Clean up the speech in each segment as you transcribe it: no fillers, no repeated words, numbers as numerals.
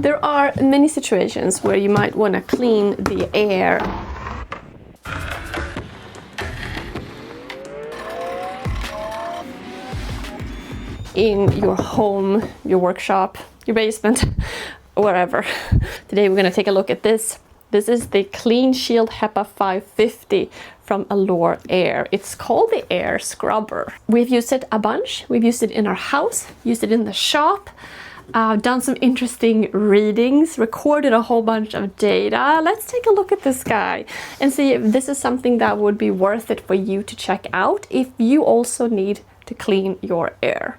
There are many situations where you might want to clean the air in your home, your workshop, your basement, wherever. Today we're going to take a look at this. This is the CleanShield HEPA 550 from AlorAir. It's called the air scrubber. We've used it a bunch. We've used it in our house, used it in the shop, done some interesting readings, recorded a whole bunch of data. Let's take a look at this guy and see if this is something that would be worth it for you to check out if you also need to clean your air.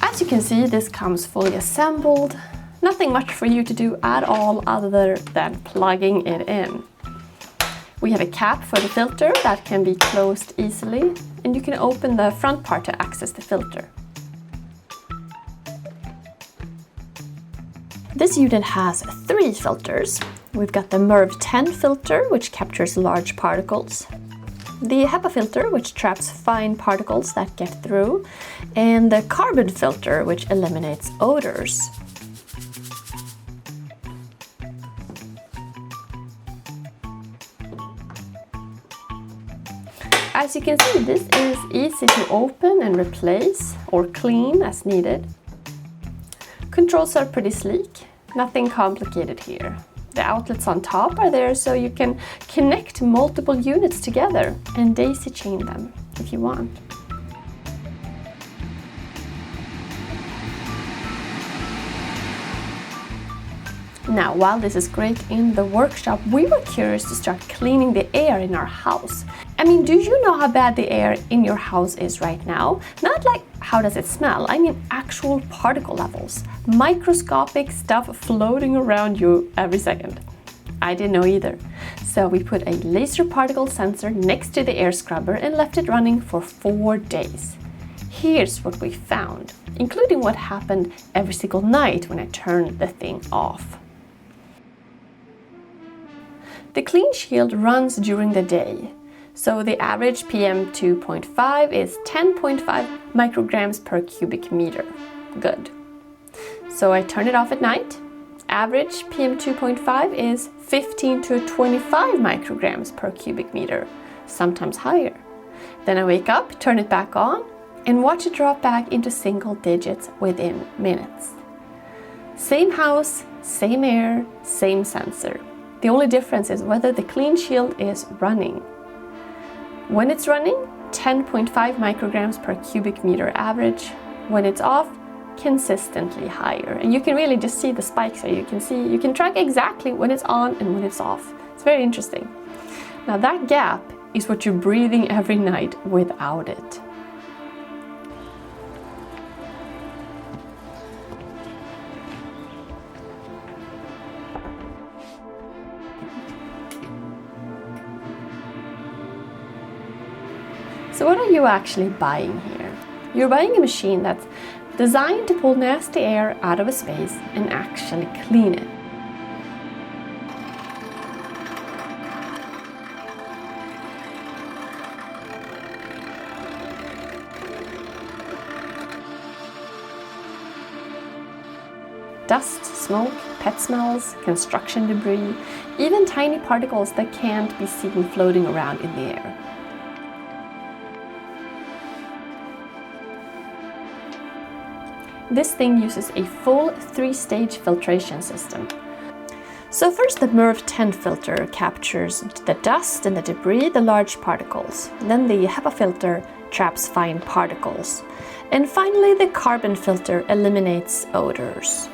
As you can see, this comes fully assembled. Nothing much for you to do at all other than plugging it in. We have a cap for the filter that can be closed easily, and you can open the front part to access the filter. This unit has 3 filters. We've got the MERV 10 filter, which captures large particles, the HEPA filter, which traps fine particles that get through, and the carbon filter, which eliminates odors. As you can see, this is easy to open and replace or clean as needed. Controls are pretty sleek, nothing complicated here. The outlets on top are there so you can connect multiple units together and daisy chain them if you want. Now, while this is great in the workshop, we were curious to start cleaning the air in our house. I mean, do you know how bad the air in your house is right now? Not like how does it smell, I mean actual particle levels. Microscopic stuff floating around you every second. I didn't know either. So we put a laser particle sensor next to the air scrubber and left it running for 4 days. Here's what we found, including what happened every single night when I turned the thing off. The CleanShield runs during the day, so the average PM 2.5 is 10.5 micrograms per cubic meter. Good. So I turn it off at night. Average PM 2.5 is 15 to 25 micrograms per cubic meter, sometimes higher. Then I wake up, turn it back on, and watch it drop back into single digits within minutes. Same house, same air, same sensor. The only difference is whether the CleanShield is running. When it's running, 10.5 micrograms per cubic meter average. When it's off, consistently higher. And you can really just see the spikes here. You can track exactly when it's on and when it's off. It's very interesting. Now that gap is what you're breathing every night without it. So what are you actually buying here? You're buying a machine that's designed to pull nasty air out of a space and actually clean it. Dust, smoke, pet smells, construction debris, even tiny particles that can't be seen floating around in the air. This thing uses a full 3-stage filtration system. So first the MERV 10 filter captures the dust and the debris, the large particles. Then the HEPA filter traps fine particles. And finally the carbon filter eliminates odors.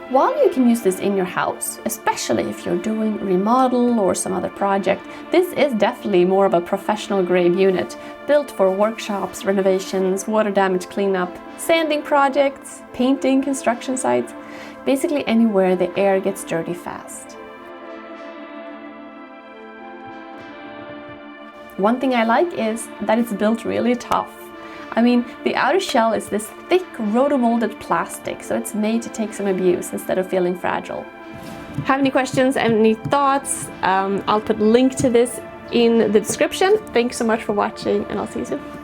While you can use this in your house, especially if you're doing remodel or some other project, this is definitely more of a professional grade unit, built for workshops, renovations, water damage cleanup, sanding projects, painting, construction sites, basically anywhere the air gets dirty fast. One thing I like is that it's built really tough. I mean, the outer shell is this thick rotomolded plastic, so it's made to take some abuse instead of feeling fragile. Have any questions, any thoughts? I'll put a link to this in the description. Thanks so much for watching, and I'll see you soon.